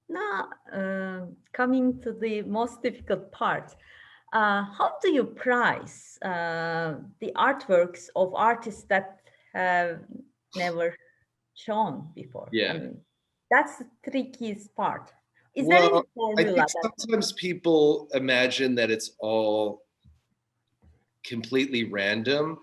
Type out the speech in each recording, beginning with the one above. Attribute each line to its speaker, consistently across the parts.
Speaker 1: Now, coming to the most difficult part, how do you price the artworks of artists that have never shown before? I
Speaker 2: Yeah.
Speaker 1: mean, that's the trickiest part. Is there any
Speaker 2: Well, I
Speaker 1: formula
Speaker 2: think
Speaker 1: that?
Speaker 2: sometimes people imagine that it's all completely random.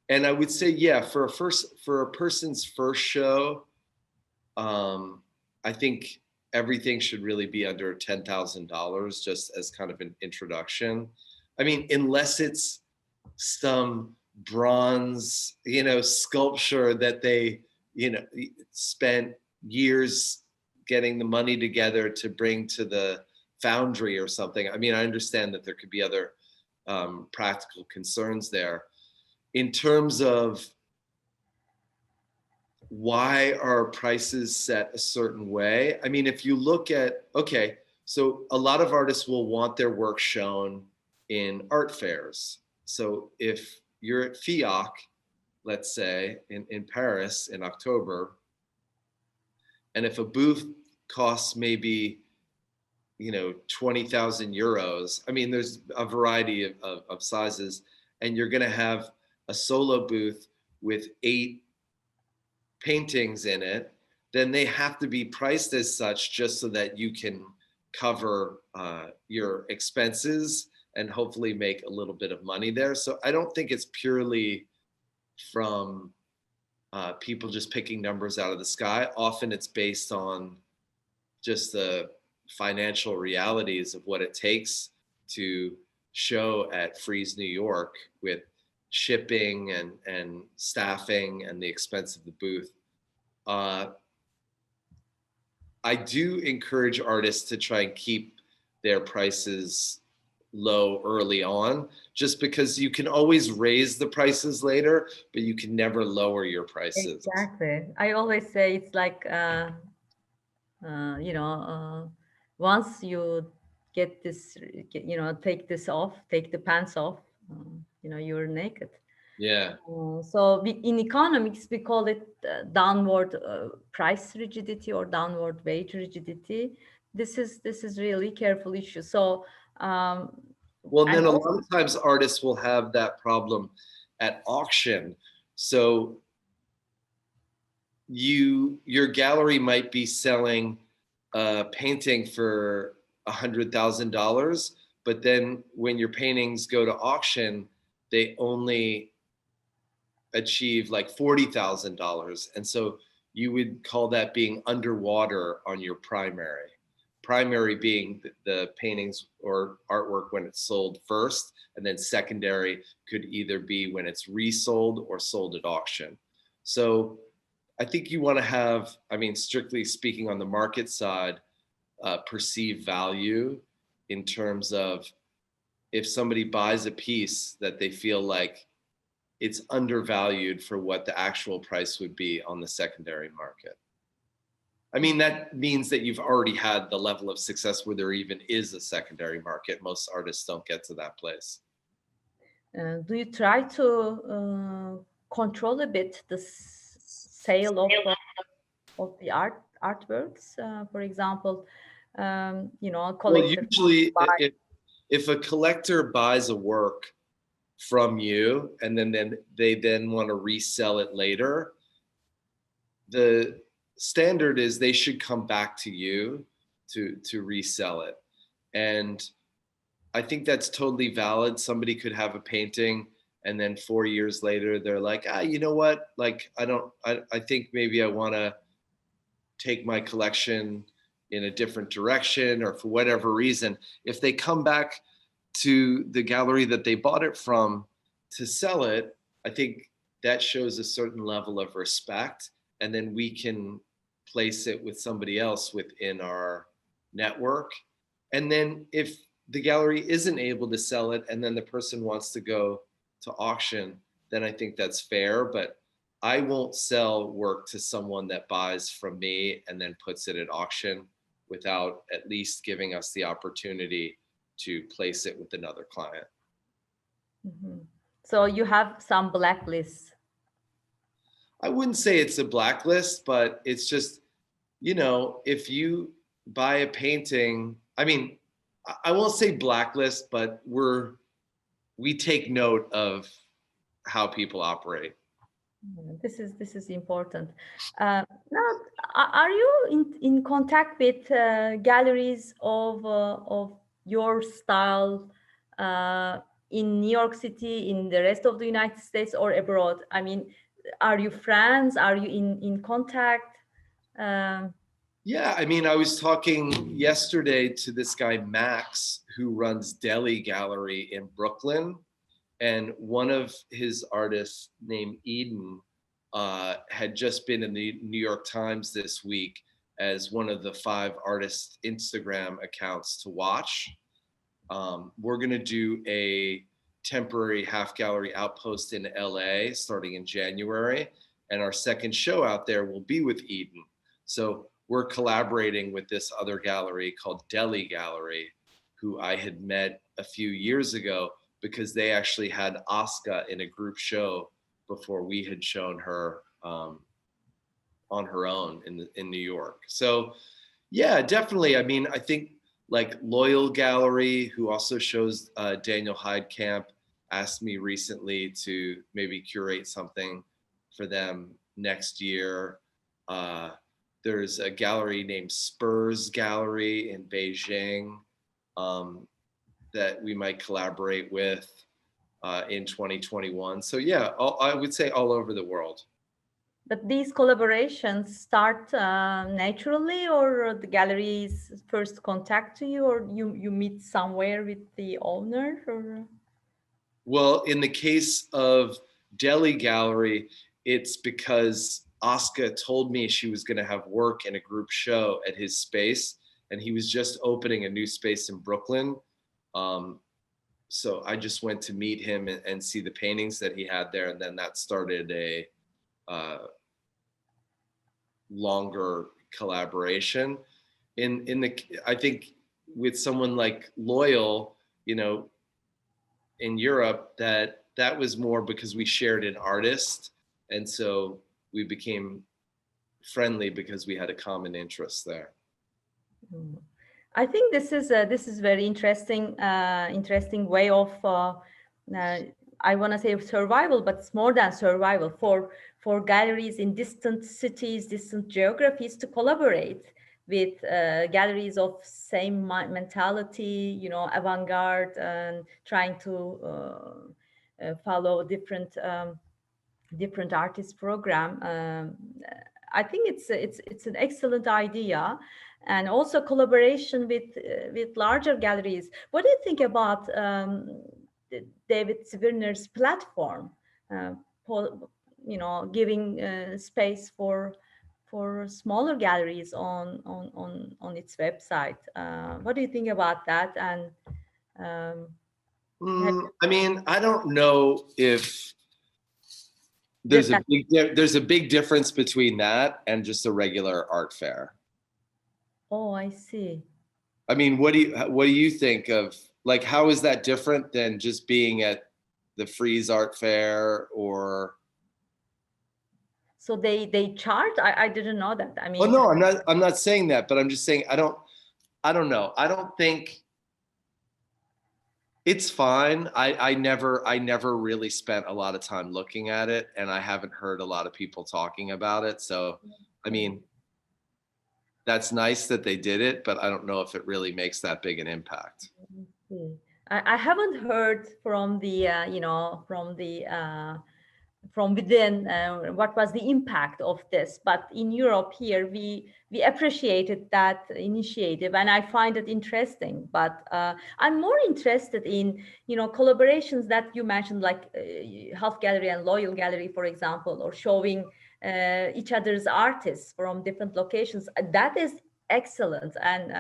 Speaker 2: And I would say, yeah, for a person's first show, um, I think everything should really be under $10,000 just as kind of an introduction. I mean, unless it's some bronze, sculpture that they, spent years getting the money together to bring to the foundry or something. I mean, I understand that there could be other practical concerns there. In terms of why are prices set a certain way? I mean, if you look at, okay, so a lot of artists will want their work shown in art fairs. So if you're at FIAC, let's say in Paris in October, and if a booth costs maybe 20,000 euros, I mean, there's a variety of sizes, and you're going to have a solo booth with 8 paintings in it, then they have to be priced as such just so that you can cover your expenses and hopefully make a little bit of money there. So I don't think it's purely from people just picking numbers out of the sky. Often it's based on just the financial realities of what it takes to show at Frieze New York with shipping and staffing and the expense of the booth. Uh, I do encourage artists to try and keep their prices low early on, just because you can always raise the prices later, but you can never lower your prices.
Speaker 1: Exactly. I always say it's like, you know, once you get this, take this off, take the pants off, you're naked.
Speaker 2: Yeah.
Speaker 1: So in economics, we call it downward price rigidity or downward wage rigidity. This is really careful issue. So
Speaker 2: Well, and
Speaker 1: and
Speaker 2: then a lot
Speaker 1: also
Speaker 2: of times artists will have that problem at auction. So your gallery might be selling a painting for $100,000, but then when your paintings go to auction, they only achieve like $40,000, and so you would call that being underwater on your primary. Primary being the paintings or artwork when it's sold first, and then secondary could either be when it's resold or sold at auction. So I think you want to have, I mean, strictly speaking on the market side, perceived value in terms of if somebody buys a piece that they feel like it's undervalued for what the actual price would be on the secondary market. I mean, that means that you've already had the level of success where there even is a secondary market. Most artists don't get to that place.
Speaker 1: do you try to control a bit the sale of the artworks? For example, a
Speaker 2: Well,
Speaker 1: collector comes to
Speaker 2: usually,
Speaker 1: buy.
Speaker 2: if a collector buys a work from you and then they then want to resell it later, the standard is they should come back to you to resell it. And I think that's totally valid. Somebody could have a painting and then 4 years later they're like, you know what? Like I think maybe I want to take my collection in a different direction, or for whatever reason. If they come back to the gallery that they bought it from to sell it, I think that shows a certain level of respect. And then we can place it with somebody else within our network. And then if the gallery isn't able to sell it and then the person wants to go to auction, then I think that's fair. But I won't sell work to someone that buys from me and then puts it at auction without at least giving us the opportunity to place it with another client.
Speaker 1: Mhm. So you have some blacklists.
Speaker 2: I wouldn't say it's a blacklist, but it's just, if you buy a painting. I mean, I won't say blacklist, but we take note of how people operate.
Speaker 1: This is important. Now, are you in contact with galleries of your style in New York City, in the rest of the United States, or abroad? I mean, are you friends? Are you in contact? Um,
Speaker 2: Yeah, I mean, I was talking yesterday to this guy Max, who runs Deli Gallery in Brooklyn, and one of his artists named Eden had just been in the New York Times this week as one of the 5 artist Instagram accounts to watch. We're going to do a temporary half gallery outpost in LA starting in January. And our second show out there will be with Eden. So we're collaborating with this other gallery called Deli Gallery, who I had met a few years ago because they actually had Oscar in a group show before we had shown her on her own in New York. So yeah, definitely. I mean, I think like Loyal Gallery, who also shows Daniel Heidkamp, asked me recently to maybe curate something for them next year. Uh, there's a gallery named Spurs Gallery in Beijing um, that we might collaborate with in 2021. So yeah, I would say all over the world.
Speaker 1: but these collaborations start naturally, or the galleries first contact to you, or you meet somewhere with the owner, or?
Speaker 2: Well, in the case of Deli Gallery, it's because Oscar told me she was going to have work in a group show at his space, and he was just opening a new space in Brooklyn. Um, so I just went to meet him and see the paintings that he had there, and then that started a uh, longer collaboration. I think with someone like Loyal, you know, in Europe, that was more because we shared an artist, and so we became friendly because we had a common interest there.
Speaker 1: Mm. I think this is very interesting, interesting way of I want to say survival, but it's more than survival for galleries in distant cities, distant geographies to collaborate with galleries of same mentality, avant-garde, and trying to follow different artist program. I think it's an excellent idea, and also collaboration with larger galleries. What do you think about David Zwirner's platform? Uh, Giving space for smaller galleries on its website. What do you think about that? And um, have
Speaker 2: I mean, I don't know if
Speaker 1: did that?
Speaker 2: there's a big difference between that and just a regular art fair.
Speaker 1: Oh, I see.
Speaker 2: I mean, what do you think of, like, how is that different than just being at the Frieze Art Fair or?
Speaker 1: So they charge? I didn't know that. I
Speaker 2: Oh
Speaker 1: mean,
Speaker 2: no, I'm not saying that, but I'm just saying I don't know. I don't think it's fine. I never really spent a lot of time looking at it, and I haven't heard a lot of people talking about it. So, I mean, that's nice that they did it, but I don't know if it really makes that big an impact.
Speaker 1: hmm. I haven't heard from the from within what was the impact of this, but in Europe here we appreciated that initiative, and I find it interesting. But I'm more interested in collaborations that you mentioned, like Half Gallery and Loyal Gallery, for example, or showing each other's artists from different locations. That is excellent, and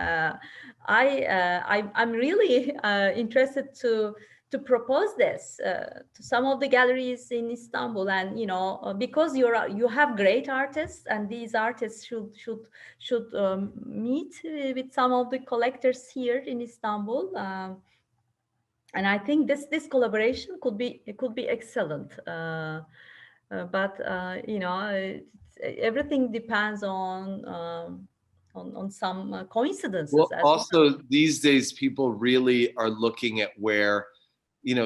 Speaker 1: I'm really interested to propose this to some of the galleries in Istanbul, and because you have great artists, and these artists should meet with some of the collectors here in Istanbul, and I think this collaboration could be excellent. But everything depends on. on some coincidences
Speaker 2: Well,
Speaker 1: as well.
Speaker 2: also these days, people really are looking at where,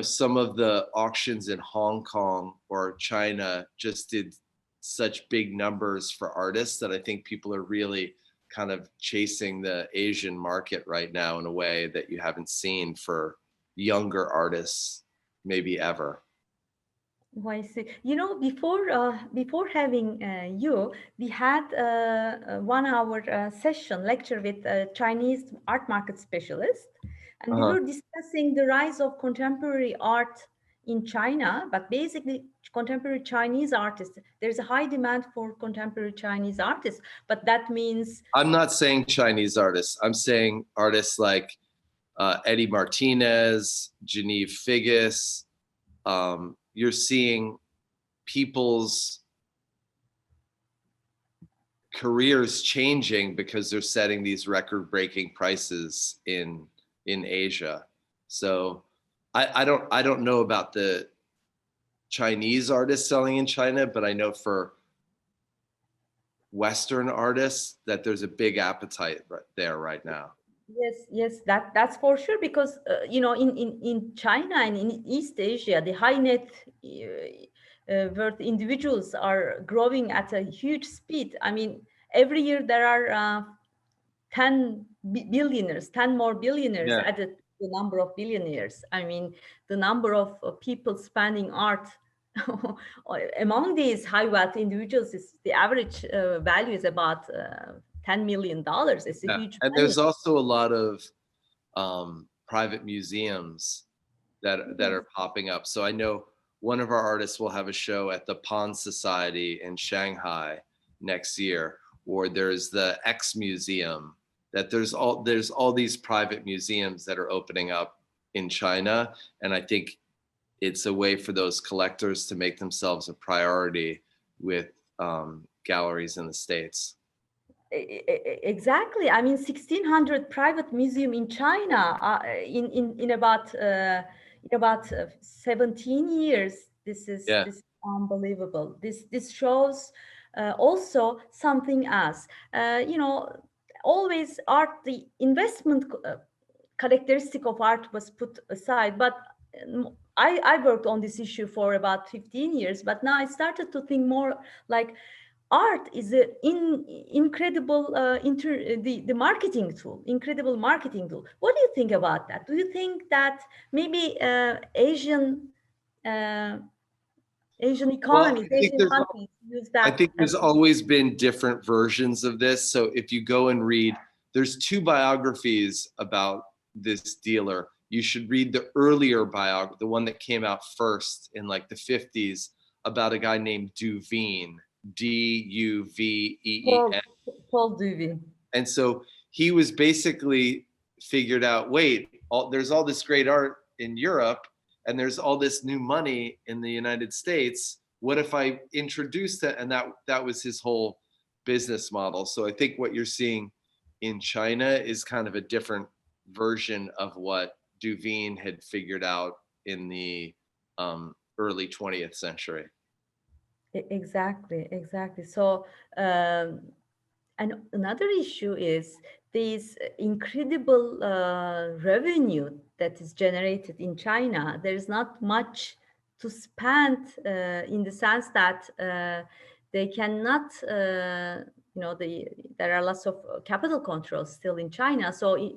Speaker 2: some of the auctions in Hong Kong or China just did such big numbers for artists that I think people are really kind of chasing the Asian market right now in a way that you haven't seen for younger artists maybe ever.
Speaker 1: Oh, I see. Before having you, we had a 1 hour session lecture with a Chinese art market specialist, and we
Speaker 2: Uh-huh.
Speaker 1: were discussing the rise of contemporary art in China. But basically, contemporary Chinese artists. There's a high demand for contemporary Chinese artists, but that means
Speaker 2: I'm not saying Chinese artists. I'm saying artists like Eddie Martinez, Genevieve Figgis. You're seeing people's careers changing because they're setting these record-breaking prices in Asia. So I don't know about the Chinese artists selling in China, but I know for Western artists that there's a big appetite there right now.
Speaker 1: yes, yes, that's for sure because in China and in East Asia, the high net worth individuals are growing at a huge speed. I mean, every year there are 10 billionaires, 10 more billionaires
Speaker 2: Yeah.
Speaker 1: added to the number of billionaires. I mean, the number of people spending art among these high wealth individuals is the average value is about $10 million. It's a
Speaker 2: Yeah.
Speaker 1: huge
Speaker 2: And
Speaker 1: money.
Speaker 2: there's also a lot of private museums that
Speaker 1: Yes.
Speaker 2: are popping up. So I know one of our artists will have a show at the Pond Society in Shanghai next year, or there's the X Museum. That there's all these private museums that are opening up in China, and I think it's a way for those collectors to make themselves a priority with galleries in the States.
Speaker 1: Exactly. I mean, 1600 private museum in China in about 17 years.
Speaker 2: Yeah.
Speaker 1: This is unbelievable. This shows also something else. Always art, the investment characteristic of art was put aside, but I worked on this issue for about 15 years, but now I started to think more like art is an incredible the marketing tool, incredible marketing tool. What do you think about that? Do you think that maybe uh, Asian
Speaker 2: Well,
Speaker 1: economies, Asian countries use
Speaker 2: I
Speaker 1: that
Speaker 2: think
Speaker 1: as
Speaker 2: there's always been different versions of this. So if you go and read, there's two biographies about this dealer. You should read the earlier biography, the one that came out first in like the 50s, about a guy named Duveen,
Speaker 1: Paul
Speaker 2: Duveen.
Speaker 1: Paul Dewey?
Speaker 2: And so he was basically figured out, wait, there's all this great art in Europe and there's all this new money in the United States. What if I introduced that? And that was his whole business model. So I think what you're seeing in China is kind of a different version of what Duveen had figured out in the early 20th century.
Speaker 1: Exactly, exactly. So, and another issue is this incredible revenue that is generated in China. There is not much to spend in the sense that they cannot, there are lots of capital controls still in China. So they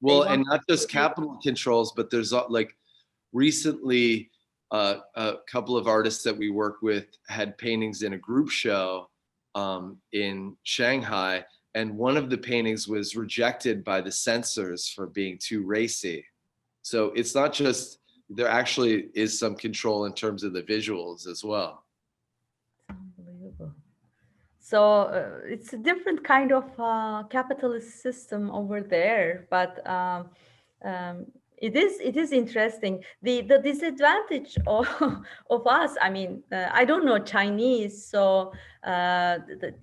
Speaker 2: Well,
Speaker 1: want
Speaker 2: and not just
Speaker 1: to.
Speaker 2: capital controls, but there's like recently a couple of artists that we work with had paintings in a group show in Shanghai, and one of the paintings was rejected by the censors for being too racy. So it's not just, there actually is some control in terms of the visuals as well.
Speaker 1: Unbelievable. So it's a different kind of capitalist system over there, but it is interesting. The disadvantage of of us. I mean, I don't know Chinese, so the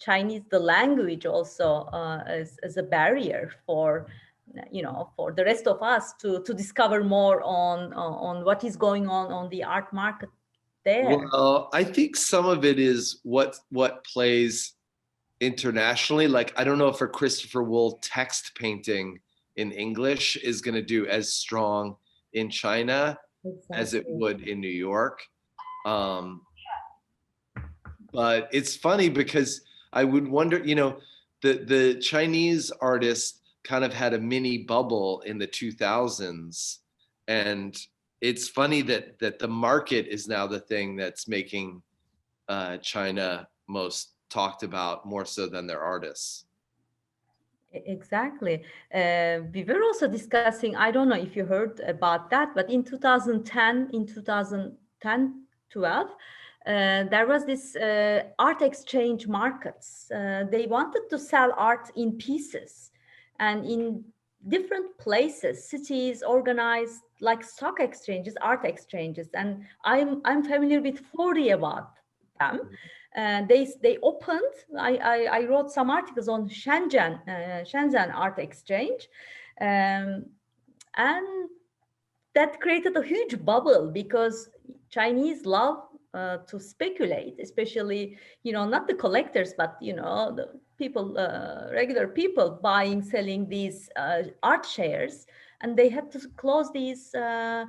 Speaker 1: Chinese, the language also is a barrier for for the rest of us to discover more on what is going on the art market there.
Speaker 2: Well, I think some of it is what plays internationally. Like, I don't know if a Christopher Wool text painting in English is going to do as strong in China as it
Speaker 1: Exactly.
Speaker 2: would in New York. Um, but it's funny because I would wonder, you know, the Chinese artists kind of had a mini bubble in the 2000s, and it's funny that the market is now the thing that's making China most talked about more so than their artists.
Speaker 1: Exactly. We were also discussing, I don't know if you heard about that, but in 2010, in 2010, 12, there was this art exchange markets. They wanted to sell art in pieces, and in different places, cities organized like stock exchanges, art exchanges, and I'm familiar with 40 about them. They opened. I wrote some articles on Shenzhen Art Exchange, um, and that created a huge bubble because Chinese love to speculate, especially, not the collectors, but the people, regular people buying, selling these art shares, and they had to close these art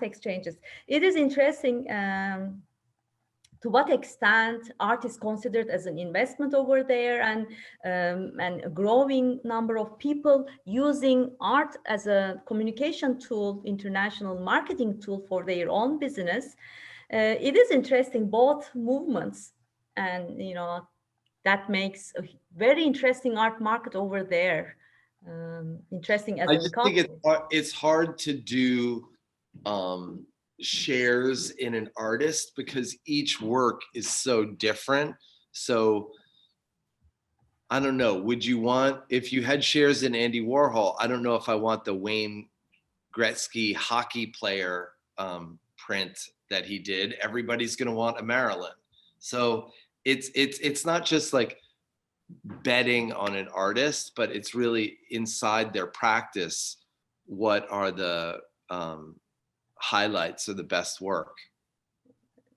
Speaker 1: exchanges. It is interesting. To what extent art is considered as an investment over there, and a growing number of people using art as a communication tool, international marketing tool for their own business. It is interesting, both movements, and that makes a very interesting art market over there. Interesting as
Speaker 2: I
Speaker 1: in
Speaker 2: just think
Speaker 1: country.
Speaker 2: it's hard to do um, shares in an artist because each work is so different. So I don't know. Would you want, if you had shares in Andy Warhol? I don't know if I want the Wayne Gretzky hockey player print that he did. Everybody's going to want a Marilyn. So it's not just like betting on an artist, but it's really inside their practice. What are the highlights of the best work?